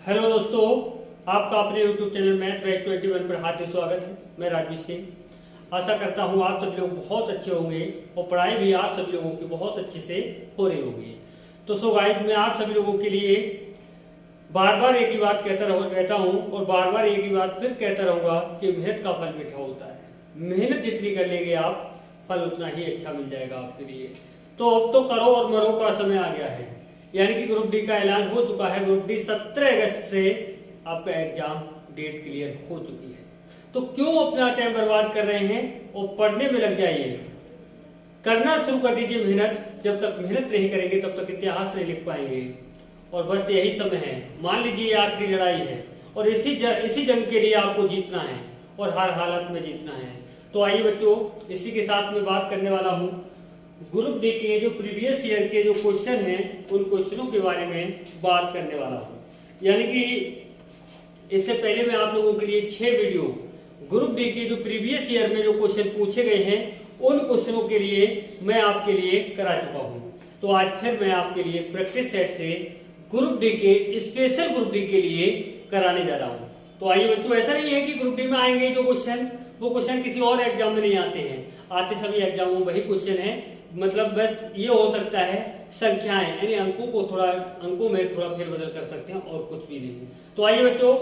Hello दोस्तों, आपका अपने YouTube चैनल मैथ बैच 21 पर हार्दिक स्वागत है। मैं राजवीर सिंह। आशा करता हूँ आप सभी लोग बहुत अच्छे होंगे और पढ़ाई भी आप सभी लोगों की बहुत अच्छे से हो रही होगी। तो सो गाइस, मैं आप सभी लोगों के लिए बार बार एक ही बात रहता हूँ और बार बार एक ही बात फिर कहता रहूँगा कि मेहनत का फल मीठा होता है। मेहनत जितनी कर लेंगे आप, फल उतना ही अच्छा मिल जाएगा आपके लिए। तो अब तो करो और मरो का समय आ गया है, यानी कि ग्रुप डी का ऐलान हो चुका है। ग्रुप डी 17 अगस्त से आपका एग्जाम डेट क्लियर हो चुकी है। तो क्यों अपना टाइम बर्बाद कर रहे हैं और पढ़ने में लग जाइए। करना शुरू कर दीजिए मेहनत। जब तक मेहनत नहीं करेंगे तब तक इतिहास नहीं लिख पाएंगे। और बस यही समय है। मान लीजिए आखिरी लड़ाई है और इसी जंग के लिए आपको जीतना है और हर हालत में जीतना है। तो आइए बच्चों, इसी के साथ में बात करने वाला हूँ ग्रुप डी के जो प्रीवियस ईयर के जो क्वेश्चन हैं उन क्वेश्चनों के बारे में बात करने वाला हूँ। यानी कि इससे पहले मैं आप लोगों के लिए 6 वीडियो ग्रुप डी के जो प्रीवियस ईयर में जो क्वेश्चन पूछे गए हैं उन क्वेश्चनों के लिए मैं आपके लिए करा चुका हूँ। तो आज फिर मैं आपके लिए प्रैक्टिस सेट से ग्रुप डी के स्पेशल ग्रुप डी के लिए कराने जा रहा हूँ। तो आइए बच्चों, ऐसा नहीं है कि ग्रुप डी में आएंगे जो क्वेश्चन, वो क्वेश्चन किसी और एग्जाम में नहीं आते हैं। आते सभी एग्जामों में वही क्वेश्चन है। मतलब बस ये हो सकता है संख्याएं यानी अंकों में थोड़ा फेरबदल कर सकते हैं और कुछ भी नहीं। तो आइए बच्चों,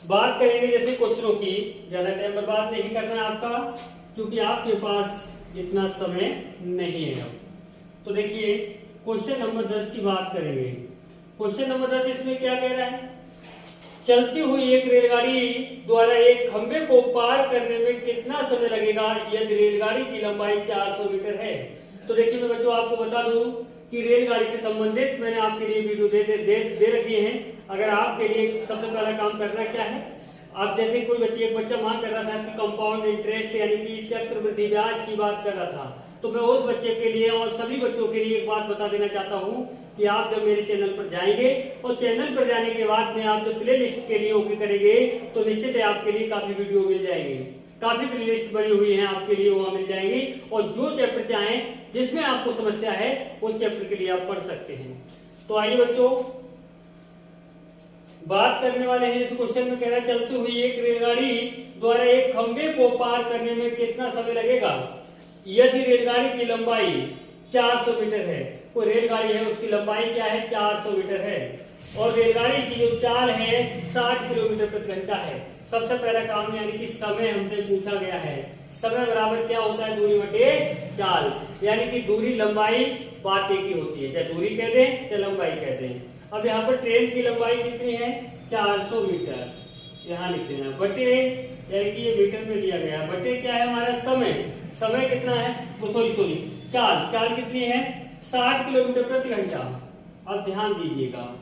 बात करेंगे जैसे क्वेश्चनों की। ज्यादा टाइम बर्बाद नहीं करना है आपका, क्योंकि आपके पास इतना समय नहीं है अब। तो देखिए, क्वेश्चन नंबर 10 की बात करेंगे। क्वेश्चन नंबर 10 इसमें क्या कह रहा है? चलती हुई एक रेलगाड़ी द्वारा एक खंभे को पार करने में कितना समय लगेगा यदि रेलगाड़ी की लंबाई 400 मीटर है? तो देखिए, मैं बच्चों आपको बता दूं कि रेलगाड़ी से संबंधित मैंने आपके लिए वीडियो दे रखी है। अगर आपके लिए सबसे पहला काम करना क्या है, आप जैसे एक बच्चा मांग कर रहा था कि कंपाउंड इंटरेस्ट यानी कि चक्रवृद्धि ब्याज की बात कर रहा था, तो मैं उस बच्चे के लिए और सभी बच्चों के लिए एक बात बता देना चाहता हूँ कि आप जब मेरे चैनल पर जाएंगे और चैनल पर जाने के बाद में आप जब प्ले लिस्ट के लिए ओके करेंगे तो निश्चित है आपके लिए काफी वीडियो मिल जाएंगे। काफी प्ले लिस्ट बनी हुई है आपके लिए, वहां मिल जाएंगी। और जो चैप्टर चाहें जिसमें आपको समस्या है उस चैप्टर के लिए आप पढ़ सकते हैं। तो आइए बच्चों, बात करने वाले हैं। इस क्वेश्चन में कह रहा है चलती हुई एक रेलगाड़ी द्वारा एक खंभे को पार करने में कितना समय लगेगा यदि रेलगाड़ी की लंबाई 400 मीटर है। कोई रेलगाड़ी है, उसकी लंबाई क्या है? 400 मीटर है और रेलगाड़ी की जो चाल है 60 किलोमीटर प्रति घंटा है। सबसे पहला काम यानी कि समय हमसे पूछा गया है। समय बराबर क्या होता है? दूरी बटे चाल, यानी कि दूरी लंबाई बात एक ही होती है, चाहे दूरी कह दें चाहे लंबाई कह दें। अब यहाँ पर ट्रेन की लंबाई कितनी है? 400 मीटर। यहाँ लिख लेना बटे, यानी कि ये मीटर में दिया गया, बटे क्या है हमारा? समय कितना है? सॉरी, चाल कितनी है? 60 किलोमीटर प्रति घंटा। अब ध्यान दीजिएगा,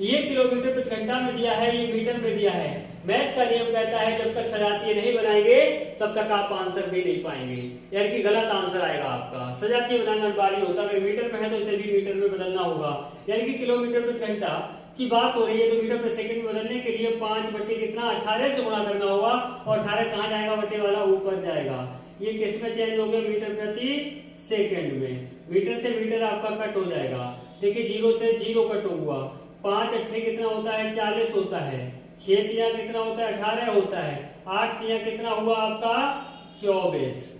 ये किलोमीटर प्रति घंटा में दिया है, ये मीटर में दिया है। मैथ का नियम कहता है जब तक सजातीय नहीं बनाएंगे तब तक आप आंसर भी नहीं पाएंगे, यानी कि गलत आंसर आएगा आपका। सजातीय बनाना अनिवार्य होता है। अगर मीटर में है तो इसे भी मीटर में बदलना होगा, यानी कि किलोमीटर प्रति घंटा की बात हो रही है तो मीटर प्रति सेकंड में बदलने के लिए 5 बटे कितना? 18 से गुणा करना होगा। और 18 कहाँ जाएगा? बटे वाला ऊपर जाएगा। ये किस में चेंज हो गया? मीटर प्रति सेकंड में। मीटर से मीटर आपका कट हो जाएगा। देखिए, 0 से 0 कट हुआ। 5 अट्ठे कितना होता है? 40 होता है। 6 तिया कितना होता है? 18 होता है। 8 तिया कितना हुआ आपका? 24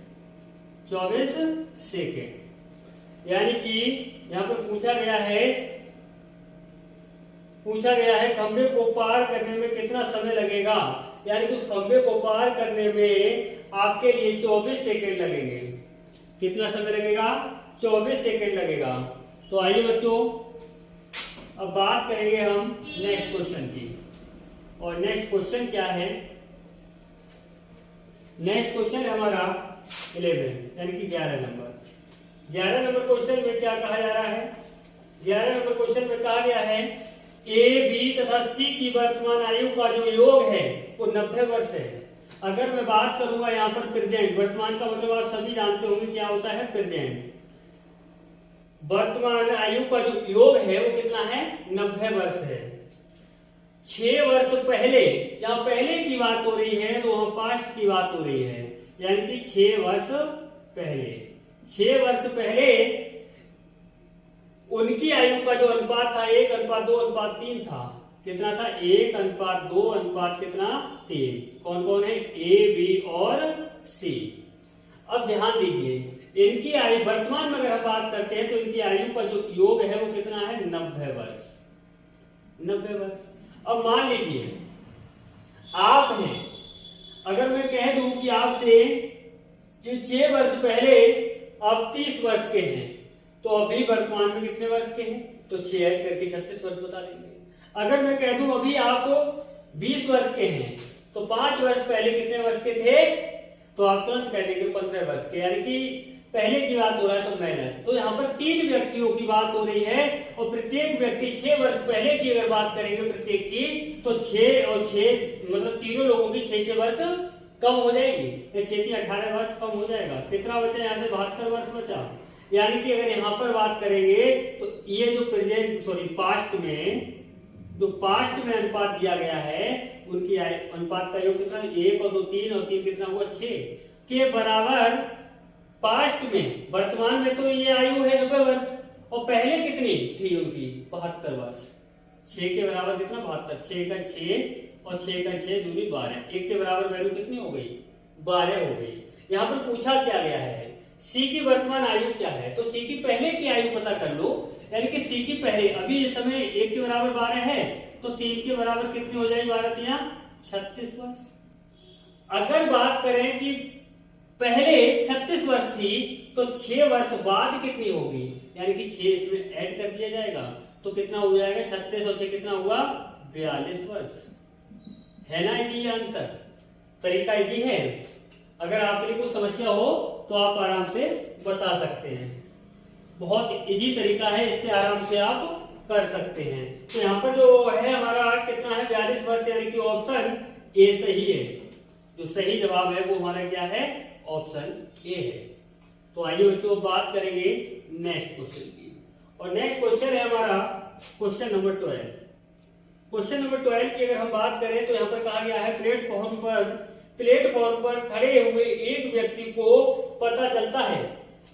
सेकेंड। यानी कि यहाँ पर पूछा गया है खंबे को पार करने में कितना समय लगेगा, यानी कि उस खंबे को पार करने में आपके लिए 24 सेकेंड लगेंगे। कितना समय लगेगा? 24 सेकेंड लगेगा। तो आइए बच्चों, अब बात करेंगे हम नेक्स्ट क्वेश्चन की। और नेक्स्ट क्वेश्चन क्या है? नेक्स्ट क्वेश्चन है हमारा 11 यानी कि 11 नंबर क्वेश्चन में क्या कहा जा रहा है? 11 नंबर क्वेश्चन में कहा गया है ए, बी तथा सी की वर्तमान आयु का जो योग है वो 90 वर्ष है। अगर मैं बात करूंगा यहाँ पर प्रेजेंट, वर्तमान का मतलब आप सभी जानते होंगे क्या होता है? प्रेजेंट। वर्तमान आयु का जो योग है वो कितना है? 90 वर्ष है। 6 वर्ष पहले, जहां पहले की बात हो रही है तो वहां पास्ट की बात हो रही है, यानी कि 6 वर्ष पहले उनकी आयु का जो अनुपात था 1:2:3 था। कितना था 1:2 अनुपात कितना 3। कौन कौन है ए बी और सी। अब ध्यान दीजिए इनकी आयु वर्तमान में अगर हम बात करते हैं तो इनकी आयु का जो योग है वो कितना है 90 वर्ष। 90 वर्ष। अब मान लीजिए आप हैं, अगर मैं कह दूं कि आपसे कि 6 वर्ष पहले आप 30 वर्ष के हैं तो अभी वर्तमान में कितने वर्ष के हैं, तो 6 ऐड करके 36 वर्ष बता देंगे। अगर मैं कह दूं अभी आप 20 वर्ष के हैं तो 5 वर्ष पहले कितने वर्ष के थे, तो आप तुरंत कह देंगे 15 वर्ष के, यानी कि पहले की बात हो रहा है तो माइनस। तो यहाँ पर 3 व्यक्तियों की बात हो रही है और प्रत्येक व्यक्ति 6 वर्ष पहले की अगर बात करेंगे प्रत्येक की तो 6 और 6 मतलब तीनों लोगों की 6 वर्ष कम हो जाएगी। 6 18 वर्ष कम हो जाएगा। कितना बचा यहाँ से 72 वर्ष बचा। यानी कि अगर यहाँ पर बात करेंगे तो ये जो पास्ट में अनुपात दिया गया है उनकी अनुपात का योग कितना 1 और 2 3 और 3 कितना हुआ 6 के बराबर। पास्ट में वर्तमान में तो ये आयु है 90 वर्ष और पहले कितनी थी उनकी 72 वर्ष। 6 के बराबर कितना 72, 6 का 6 और 6 का 6 दूनी 12, 1 के बराबर वैल्यू कितनी हो गई 12 हो गई। यहाँ पर पूछा क्या गया है सी की वर्तमान आयु क्या है, तो सी की पहले की आयु पता कर लो। यानी कि सी की पहले अभी इस समय 1 के बराबर 12 है तो 3 के बराबर कितनी हो जाएगी 12 3 36 वर्ष। अगर बात करें कि पहले 36 वर्ष थी तो 6 वर्ष बाद कितनी होगी, यानी कि 6 इसमें ऐड कर दिया जाएगा तो कितना हो जाएगा 36 और 6 कितना हुआ 42 वर्ष। है ना जी ये आंसर। तरीका इजी है। अगर आपके लिए कुछ समस्या हो तो आप आराम से बता सकते हैं। बहुत इजी तरीका है, इससे आराम से आप कर सकते हैं। तो यहाँ पर जो है हमारा कितना है 42 वर्ष, यानी कि ऑप्शन ए सही है। जो सही जवाब है वो हमारा क्या है ऑप्शन ए है। तो आइए बच्चों बात करेंगे नेक्स्ट क्वेश्चन की। और नेक्स्ट क्वेश्चन है हमारा क्वेश्चन नंबर 12। क्वेश्चन नंबर 12 की अगर हम बात करें तो यहाँ पर कहा गया है प्लेटफॉर्म पर खड़े हुए एक व्यक्ति को पता चलता है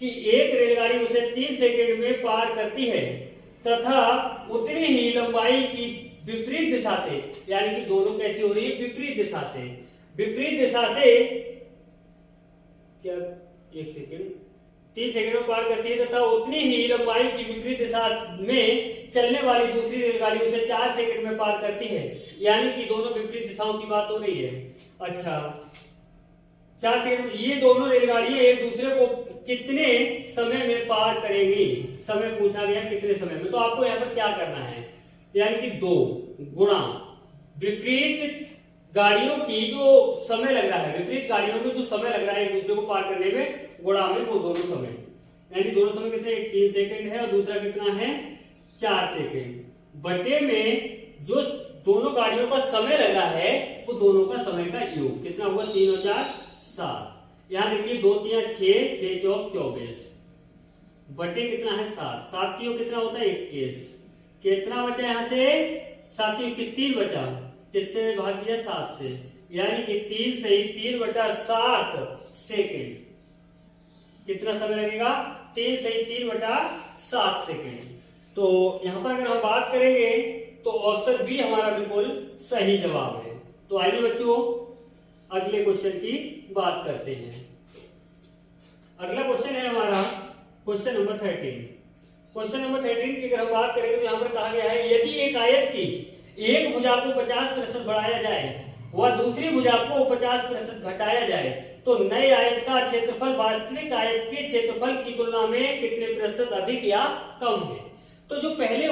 कि एक रेलगाड़ी उसे 3 सेकंड में पार करती है तथा उतनी ही लंबाई की विपरीत दिशा से, यानी कि दोनों कैसी हो रही है विपरीत दिशा से क्या 1 सेकंड 3 सेकंड में पार करती है तथा उतनी ही लंबाई की विपरीत दिशा में चलने वाली दूसरी रेलगाड़ी उसे 4 सेकंड में पार करती है। यानी कि दोनों विपरीत दिशाओं की बात हो रही है। अच्छा 4 सेकंड ये दोनों रेलगाड़ियां एक दूसरे को कितने समय में पार करेंगी, समय पूछा गया कितने समय में। तो आपको यहाँ पर क्या करना है, यानी कि 2 गुणा विपरीत गाड़ियों की जो समय लग रहा है, विपरीत गाड़ियों में जो समय लग रहा है एक दूसरे को पार करने में गुणा में वो दोनों समय, यानी दोनों समय कितने, एक 3 सेकंड है और दूसरा कितना है 4 सेकंड बटे में जो दोनों गाड़ियों का समय लग रहा है वो दोनों का समय का योग कितना हुआ 3 और 4 7। यहाँ देखिए 2 3 6 6 चौक 24 बटे कितना है 7, 7 की योग कितना होता है 21। कितना बचा यहाँ से 7 की 21 3 बचा, जिससे भाग दिया 7 से, यानी कि 3 सही 3/7 सेकेंड। कितना समय लगेगा 3 सही 3/7 सेकेंड। तो यहाँ पर अगर हम बात करेंगे तो ऑप्शन बी हमारा बिल्कुल सही जवाब है। तो आइए बच्चों अगले क्वेश्चन की बात करते हैं। अगला क्वेश्चन है हमारा क्वेश्चन नंबर 13। क्वेश्चन नंबर 13 की अगर हम बात करेंगे तो यहाँ पर कहा गया है यदि एक आयत की एक भुजा को 50% बढ़ाया जाए व दूसरी भुजा को 50% घटाया जाए तो नए आयत का क्षेत्रफल वास्तविक आयत के क्षेत्रफल की तुलना में कितने प्रतिशत अधिक या कम है। तो जो पहले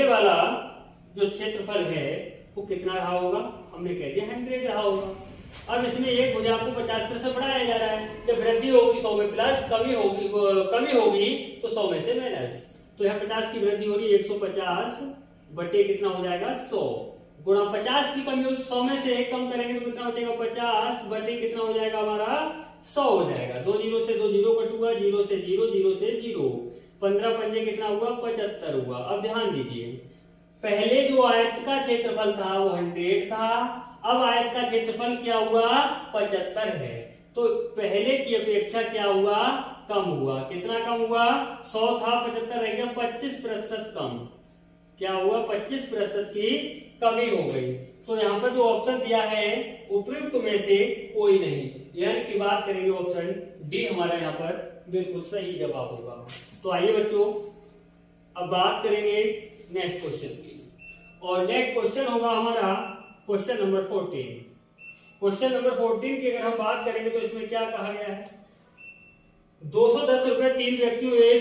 वाला जो क्षेत्रफल है वो कितना रहा होगा, हमने कह दिया 100 रहा होगा। अब इसमें एक भुजा को 50% बढ़ाया जा रहा है, जब वृद्धि होगी 100 में प्लस, कमी होगी तो 100 में से माइनस। तो यहाँ 50 की वृद्धि हो रही है 150 बटे कितना हो जाएगा 100 गुणा 50 की कमी होगी 100 में से 1 कम करेंगे तो कितना बचेगा 50 बटे कितना हो जाएगा हमारा 100 हो जाएगा। 2 0 से 2 0 कटूगा, 0 से 0 0 से 0, 15 पंजे कितना हुआ 75 हुआ। अब ध्यान दीजिए पहले जो आयत का क्षेत्रफल था वो 100 था, अब आयत का क्षेत्रफल क्या हुआ 75 है। तो पहले की अपेक्षा क्या हुआ कम हुआ। कितना कम हुआ 100 था 75 रह गया 25% कम। क्या हुआ, 25% की कमी हो गई। तो यहाँ पर जो ऑप्शन दिया है उपयुक्त में से कोई नहीं, यानी कि बात करेंगे ऑप्शन डी हमारा यहाँ पर बिल्कुल सही जवाब होगा। तो आइए बच्चों अब बात करेंगे नेक्स्ट क्वेश्चन की, और नेक्स्ट क्वेश्चन होगा हमारा क्वेश्चन नंबर 14। क्वेश्चन नंबर 14 की अगर हम बात करेंगे तो इसमें क्या कहा गया है, 210 रुपए 3 व्यक्तियों ए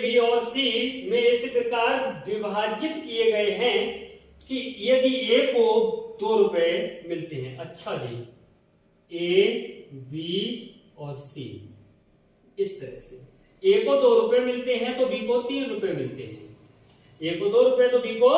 बी और सी में इस प्रकार विभाजित किए गए हैं कि यदि ए को 2 रुपए मिलते हैं। अच्छा जी, ए बी और सी, इस तरह से ए को 2 रुपए मिलते हैं तो बी को 3 रुपए मिलते हैं, ए को 2 रुपए तो बी को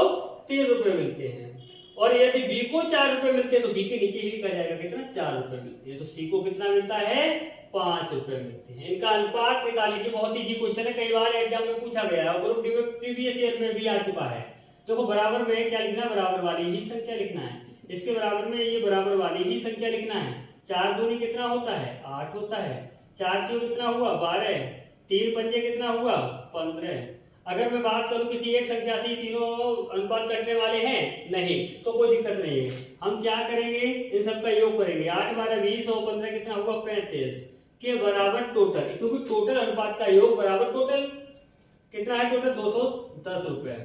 3 रुपए मिलते हैं, और यदि बी को 4 रुपए मिलते हैं तो बी के नीचे ही लिखा जाएगा कितना, 4 रुपए मिलते हैं, तो सी को कितना मिलता है, 5 रुपए मिलते हैं। इनका अनुपात निकालने की बहुत इजी क्वेश्चन है, कई बार एग्जाम में पूछा गया है और ग्रुप डी में प्रीवियस ईयर में भी आ चुका है। देखो बराबर में क्या लिखना है, बराबर वाली ही संख्या लिखना है, इसके बराबर में ये बराबर वाली ही संख्या लिखना है। 4 दूनी कितना होता है, 8 होता है, 4 क्यों कितना हुआ, 12, 3 पंजे कितना हुआ, 15। अगर मैं बात करूं किसी एक संख्या से तीनों अनुपात कटने वाले हैं नहीं, तो कोई दिक्कत नहीं है, हम क्या करेंगे, इन सबका योग करेंगे, 8 12 20 और 15 कितना हुआ, 35 के बराबर टोटल, क्योंकि टोटल अनुपात का योग बराबर टोटल कितना है, टोटल 210 रुपए,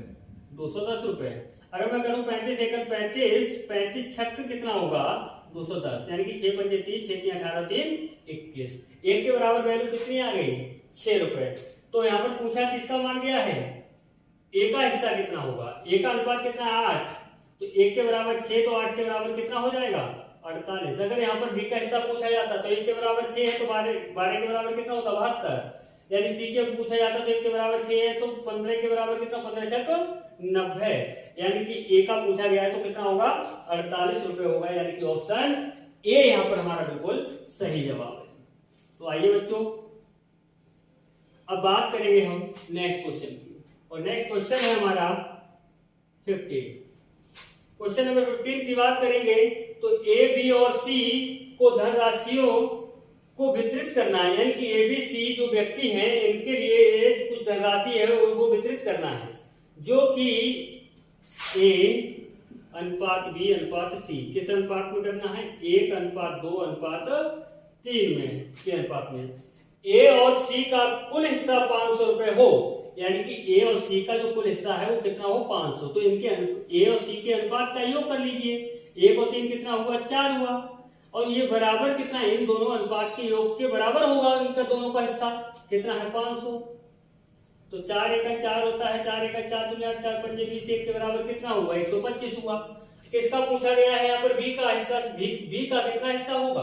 210 रुपए। अगर मैं करूं 35 एकड़ 35, 35 छक्क कितना होगा, 210, यानी कि 6 पंजे 30, 6 3 18 3 21, एक के बराबर वैल्यू कितनी आ गई, 6 रुपए। तो यहाँ पर पूछा किसका मान गया है, ए का हिस्सा कितना होगा, ए का अनुपात कितना है 8, तो 1 के बराबर 6, तो 8 के बराबर कितना हो जाएगा, 48। अगर यहाँ पर बी का हिस्सा पूछा जाता तो 1 के बराबर 6 है तो 12 के बराबर कितना होता, 72, यानी सी के पूछा जाता तो 1 के बराबर 6 है तो 15 के बराबर कितना, 15 छक्क 90, यानी कि ए का पूछा गया है तो कितना होगा, 48 रुपए होगा, यानी कि ऑप्शन ए यहाँ पर हमारा बिल्कुल सही जवाब है। तो आइए बच्चों अब बात करेंगे हम नेक्स्ट क्वेश्चन की, और नेक्स्ट क्वेश्चन है हमारा 15। क्वेश्चन नंबर 15 की बात करेंगे तो ए बी और सी को धनराशियों को वितरित करना है, यानी कि ए बी सी जो व्यक्ति हैं इनके लिए कुछ धनराशि है वो वितरित करना है, जो कि ए अनुपात बी अनुपात सी किस अनुपात में करना है, 1:2:3 में के अनुपात में। ए और सी का कुल हिस्सा 500 रुपए हो, यानी कि ए और सी का जो कुल हिस्सा है वो कितना हो, 500, तो इनके ए और सी के अनुपात का योग कर लीजिए, 1 और 3 कितना हुआ, 4 हुआ, और ये बराबर कितना है, इन दोनों अनुपात के योग के बराबर होगा इनका दोनों का हिस्सा कितना है, 500। तो 4 1 4 होता है, 4 1 4 2 8 4 5 20, 1 के बराबर कितना हुआ, 125 हुआ। किसका पूछा गया है यहाँ पर, बी का हिस्सा, बी का कितना हिस्सा होगा।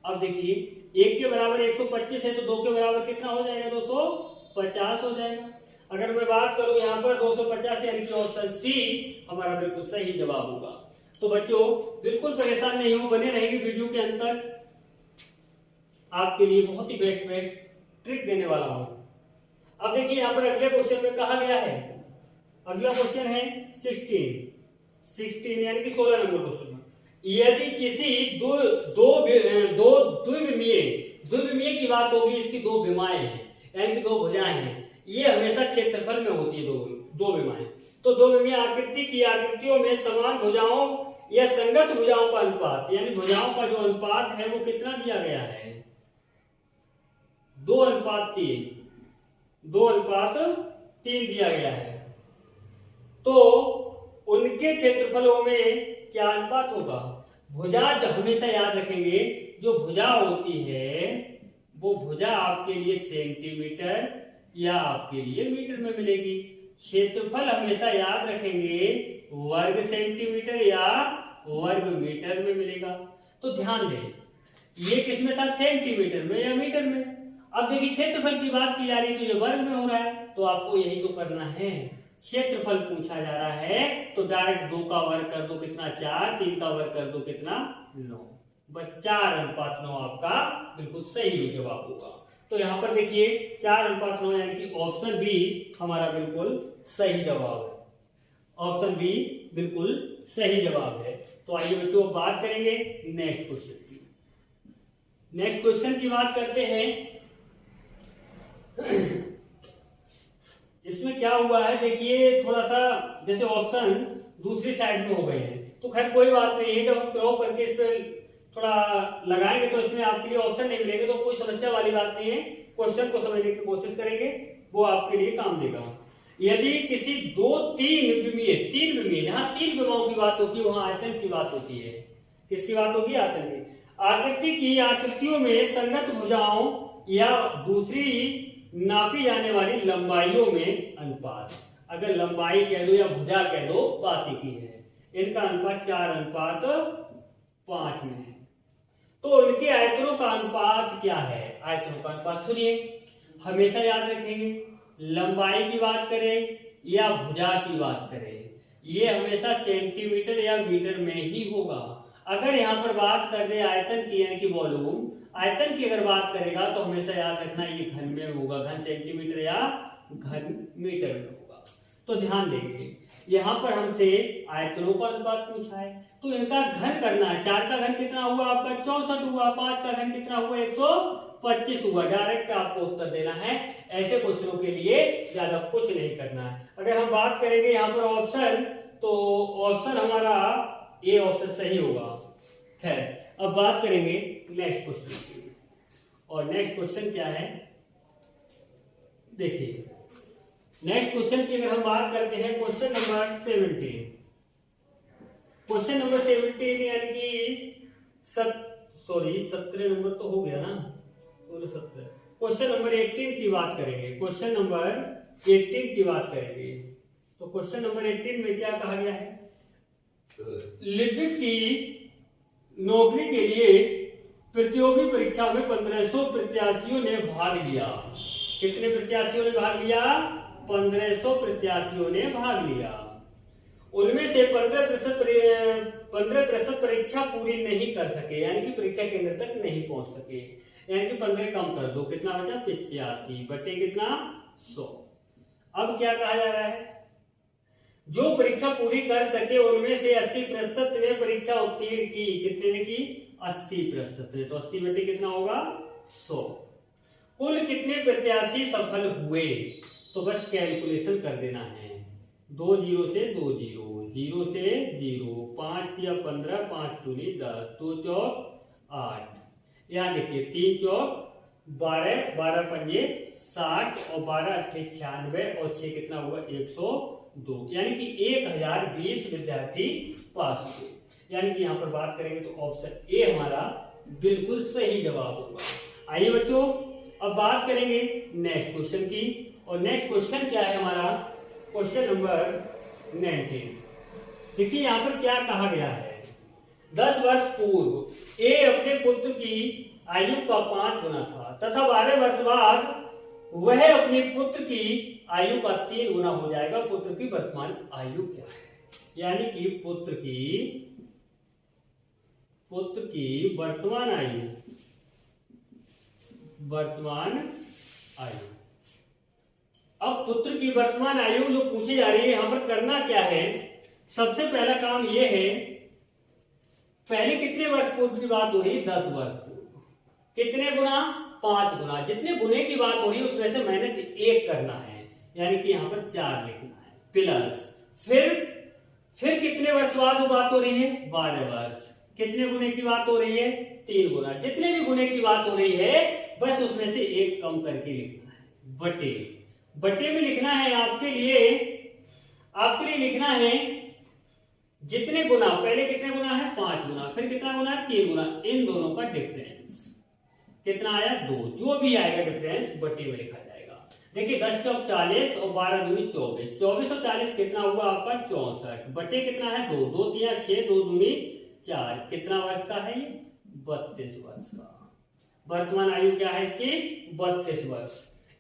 अब देखिए 1 के बराबर 125 है तो 2 के बराबर कितना हो जाएगा, 250 हो जाएगा। अगर मैं बात करूं यहाँ पर 250, यानी कि ऑप्शन सी हमारा बिल्कुल सही जवाब होगा। तो बच्चों बिल्कुल परेशान नहीं हो, बने रहेंगे वीडियो के अंत तक, आपके लिए बहुत ही बेस्ट ट्रिक देने वाला हूं। अब देखिए यहाँ पर अगले क्वेश्चन में कहा गया है, अगला क्वेश्चन है 16 यानी कि 16 नंबर क्वेश्चन में, यदि किसी द्विविमीय की बात होगी, इसकी 2 विमाएं हैं यानी कि 2 भुजाएं हैं, ये हमेशा क्षेत्रफल में होती है, दो विमाएं। तो 2 विमीय आकृति की आकृतियों में समान भुजाओं या संगत भुजाओं का अनुपात, यानी भुजाओं का जो अनुपात है वो कितना दिया गया है, 2:3, 2:3 दिया गया है। तो उनके क्षेत्रफलों में क्या अनुपात होगा, भुजा हमेशा याद रखेंगे, जो भुजा होती है वो भुजा आपके लिए सेंटीमीटर या आपके लिए मीटर में मिलेगी, क्षेत्रफल हमेशा याद रखेंगे वर्ग सेंटीमीटर या वर्ग मीटर में मिलेगा। तो ध्यान दें ये किसमें था, सेंटीमीटर में या मीटर में। अब देखिए क्षेत्रफल की बात की जा रही है तो ये वर्ग में हो रहा है, तो आपको यही तो करना है, क्षेत्रफल पूछा जा रहा है तो डायरेक्ट 2 का वर्ग कर दो कितना, 4, 3 का वर्ग कर दो कितना, 9, बस 4:9 आपका बिल्कुल सही जवाब होगा। तो यहाँ पर देखिए 4:9 यानी कि ऑप्शन बी हमारा बिल्कुल सही जवाब है, ऑप्शन बी बिल्कुल सही जवाब है। तो आइए बच्चों बात करेंगे नेक्स्ट क्वेश्चन की। नेक्स्ट क्वेश्चन की बात करते हैं, इसमें क्या हुआ है देखिए, थोड़ा सा जैसे ऑप्शन दूसरी साइड में हो गए हैं, तो खैर कोई बात नहीं है, जब हम क्रॉप करके इस पे थोड़ा लगाएंगे तो इसमें आपके लिए ऑप्शन नहीं मिलेंगे, तो कोई समस्या वाली बात नहीं है। क्वेश्चन को समझने की कोशिश करेंगे, वो आपके लिए काम देगा। यदि किसी तीन विमीय, जहां तीन विमाओं की बात होती है वहां आयतन की बात होती है। किसकी बात होगी? आयतन की। आकृतियों में संगत भुजाओं या दूसरी नापी जाने वाली लंबाइयों में अनुपात, अगर लंबाई कह दो या भुजा कह दो, बात एक ही है। इनका अनुपात 4:5 में है। तो इनके आयतनों का अनुपात क्या है? आयतनों का अनुपात सुनिए, हमेशा याद रखेंगे, लंबाई की बात करें या भुजा की बात करें, ये हमेशा सेंटीमीटर या मीटर में ही होगा। अगर यहाँ पर बात कर दे आयतन की, यानी कि वॉल्यूम, आयतन की अगर बात करेगा तो हमेशा याद रखना ये घन में होगा, घन सेंटीमीटर या घन मीटर में होगा। तो ध्यान देंगे, यहाँ पर हमसे आयतनों का अनुपात पूछा है, तो इनका घन करना है। 4 का घन कितना हुआ आपका? 64 हुआ। 5 का घन कितना हुआ? 125 हुआ। डायरेक्ट आपको उत्तर देना है। ऐसे क्वेश्चनों के लिए ज्यादा कुछ नहीं करना है। अगर हम बात करेंगे यहाँ पर ऑप्शन, तो ऑप्शन हमारा ए ऑप्शन सही होगा। खैर, अब बात करेंगे नेक्स्ट क्वेश्चन की, और नेक्स्ट क्वेश्चन क्या है देखिए। नेक्स्ट क्वेश्चन की अगर हम बात करते हैं, क्वेश्चन नंबर 17। क्वेश्चन नंबर 17 यानी कि 17 नंबर तो हो गया ना, 17। क्वेश्चन नंबर 18 की बात करेंगे। क्वेश्चन नंबर 18 की बात करेंगे, तो क्वेश्चन नंबर 18 में क्या कहा गया है? लिपिक की नौकरी के लिए प्रतियोगी परीक्षा में 1500 प्रत्याशियों ने भाग लिया। कितने प्रत्याशियों ने भाग लिया? 1500 प्रत्याशियों ने भाग लिया। उनमें से 15% परीक्षा पूरी नहीं कर सके, यानी कि परीक्षा केंद्र तक नहीं पहुंच सके, यानी कि 15 कम कर दो, कितना बचा? 85 बटे कितना? 100। अब क्या कहा जा रहा है? जो परीक्षा पूरी कर सके उनमें से 80% ने परीक्षा उत्तीर्ण की। कितने ने की? 80% ने। तो 80 बटे कितना होगा? 100। कुल कितने प्रत्याशी सफल हुए? तो बस कैलकुलेशन कर देना है। 2 0 से 2 0, 0 से 0, 5 या 15, 5 दूनी 10, 2 चौक 8। यहाँ देखिए 3 चौक 12, 12 पंजे 60 और 12 अट्ठे 96 और 6 कितना हुआ? 102, यानी कि 1020 विद्यार्थी पास हुए। यानी कि यहाँ पर बात करेंगे तो ऑप्शन ए हमारा बिल्कुल सही जवाब होगा। आइए बच्चों, अब बात करेंगे नेक्स्ट क्वेश्चन की, और नेक्स्ट क्वेश्चन क्या है हमारा? Question number 19। देखिए यहाँ पर क्या कहा गया है? 10 वर्ष पूर्व ए अपने पुत्र की आयु का 5 गुना था तथा 12 वर्ष बाद वह अपने पुत्र की आयु का 3 गुना हो जाएगा। पुत्र की वर्तमान आयु क्या है? यानी कि पुत्र की वर्तमान आयु। अब पुत्र की वर्तमान आयु जो पूछी जा रही है, यहां पर करना क्या है? सबसे पहला काम यह है, पहले कितने वर्ष पूर्व की बात हो रही है? 10 वर्ष पूर्व। कितने गुना? 5 गुना। जितने गुने की बात हो रही है उसमें से -1 करना है, यानी कि यहां पर 4 लिखना है, प्लस फिर कितने वर्ष बाद बात हो रही है? 12 वर्ष। कितने गुने की बात हो रही है? 3 गुना। जितने भी गुने की बात हो रही है बस उसमें से 1 कम करके लिखना है। बटे में लिखना है आपके लिए लिखना है जितने गुना, पहले कितने गुना है? 5 गुना, फिर कितना गुना है? 3 गुना। इन दोनों का डिफरेंस कितना आया? 2। जो भी आएगा डिफरेंस बटे में लिखा जाएगा। देखिए 10 चौक 40 और 12 दूनी 24, 24 और 40 कितना हुआ आपका? 64 बटे कितना है? 2, 2 3 6, 2 दूनी 4। कितना वर्ष का है ये? 32 वर्ष का। वर्तमान आयु क्या है इसकी? 32 वर्ष।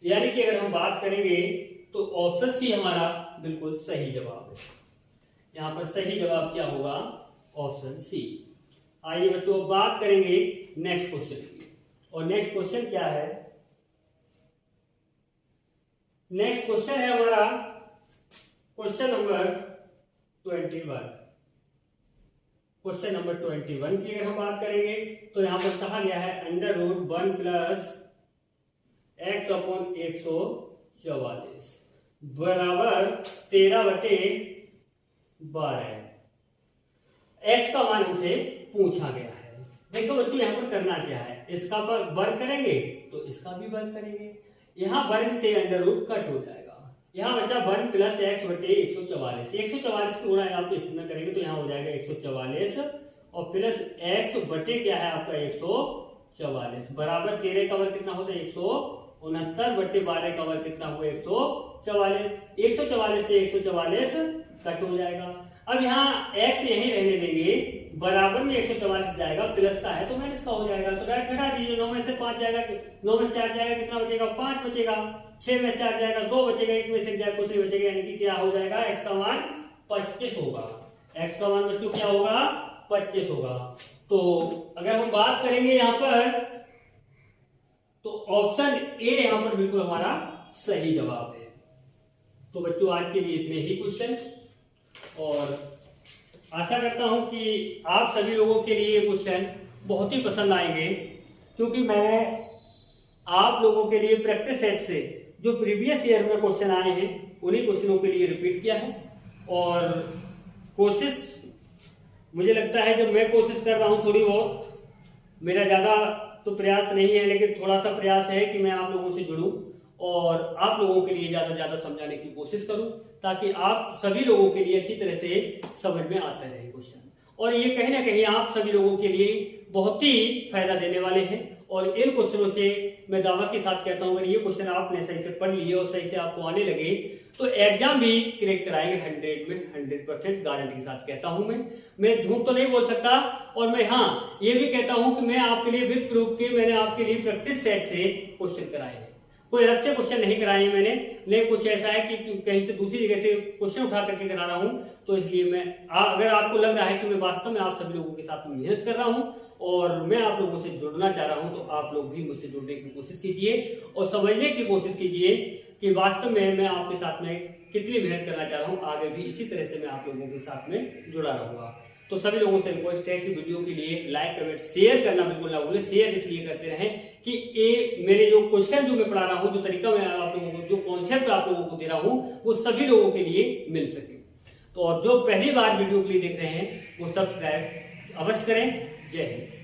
यानी कि अगर हम बात करेंगे तो ऑप्शन सी हमारा बिल्कुल सही जवाब है। यहां पर सही जवाब क्या होगा? Option C. आइए बच्चों, बात करेंगे नेक्स्ट क्वेश्चन की, और नेक्स्ट क्वेश्चन क्या है? नेक्स्ट क्वेश्चन है हमारा क्वेश्चन नंबर 21। क्वेश्चन नंबर 21 की अगर हम बात करेंगे तो यहां पर कहा गया है √1 + x/144। बराबर 13/12। x का मान हमसे पूछा गया है। देखो बच्चों यहाँ पर करना क्या है, इसका पर वर्ग करेंगे तो इसका भी वर्ग करेंगे, यहाँ वर्ग से अंडर रूट कट हो जाएगा, यहाँ बचा वर्ग प्लस x बटे 144। 144 की गुणा आप इसमें करेंगे तो यहाँ हो जाएगा 144 और प्लस x बटे क्या है आपका 144 बराबर 13 का वर्ग कितना होता है 169 बटे 12 का वर्ग कितना हुआ 144। 144 से 144 कट हो जाएगा। अब यहाँ x यहीं रहने देंगे, बराबर में 144 जाएगा, प्लस का है तो माइनस का हो जाएगा, तो डायरेक्ट घटा दीजिए। 9 में से 5 जाएगा, 9 में से 4 जाएगा, कितना बचेगा 5 बचेगा, 6 में से 4 जाएगा 2 बचेगा, 1 में से जाएगा कुछ नहीं बचेगा, यानी कि क्या हो जाएगा x का मान 25 होगा। x का मान बच्चों क्या होगा 25 होगा। तो अगर हम बात करेंगे यहाँ पर तो ऑप्शन ए यहाँ पर बिल्कुल हमारा सही जवाब है। तो बच्चों आज के लिए इतने ही क्वेश्चन, और आशा करता हूं कि आप सभी लोगों के लिए ये क्वेश्चन बहुत ही पसंद आएंगे, क्योंकि मैंने आप लोगों के लिए प्रैक्टिस सेट से जो प्रीवियस ईयर में क्वेश्चन आए हैं उन्हीं क्वेश्चनों के लिए रिपीट किया है। और कोशिश मुझे लगता है जब मैं कोशिश कर रहा हूं थोड़ी बहुत, मेरा ज़्यादा तो प्रयास नहीं है लेकिन थोड़ा सा प्रयास है कि मैं आप लोगों से जुड़ूं और आप लोगों के लिए ज़्यादा से ज़्यादा समझाने की कोशिश करूं, ताकि आप सभी लोगों के लिए अच्छी तरह से समझ में आता रहे क्वेश्चन। और ये कहीं ना कहीं आप सभी लोगों के लिए बहुत ही फायदा देने वाले हैं। और इन क्वेश्चनों से मैं दावा के साथ कहता हूं, अगर ये क्वेश्चन आपने सही से पढ़ लिए और सही से आपको आने लगे तो एग्जाम भी क्रैक कराएंगे 100 में 100% गारंटी के साथ कहता हूं। मैं झूठ तो नहीं बोल सकता, और मैं हाँ ये भी कहता हूं कि मैं आपके लिए विद प्रूफ के मैंने आपके लिए प्रैक्टिस सेट से क्वेश्चन कराए हैं, कोई अलग से क्वेश्चन नहीं कराए हैं मैंने, लेकिन कुछ ऐसा है कि कहीं से दूसरी जगह से क्वेश्चन उठा करके करा रहा हूं। तो इसलिए मैं अगर आपको लग रहा है कि मैं वास्तव में आप सभी लोगों के साथ मेहनत कर रहा हूं और मैं आप लोगों से जुड़ना चाह रहा हूं, तो आप लोग भी मुझसे जुड़ने की कोशिश कीजिए और समझने की कोशिश कीजिए कि वास्तव में मैं आपके साथ में कितनी मेहनत करना चाह रहा हूँ। आगे भी इसी तरह से मैं आप लोगों के साथ में जुड़ा रहूंगा। तो सभी लोगों से रिक्वेस्ट है कि वीडियो के लिए लाइक कमेंट शेयर करना बिल्कुल ना भूलें। शेयर इसलिए करते रहें कि ये मेरे जो क्वेश्चन जो मैं पढ़ा रहा हूँ, जो तरीका मैं आप लोगों को, जो कॉन्सेप्ट आप लोगों को दे रहा हूँ, वो सभी लोगों के लिए मिल सके। तो और जो पहली बार वीडियो के लिए देख रहे हैं वो सब्सक्राइब अवश्य करें। जय हिंद।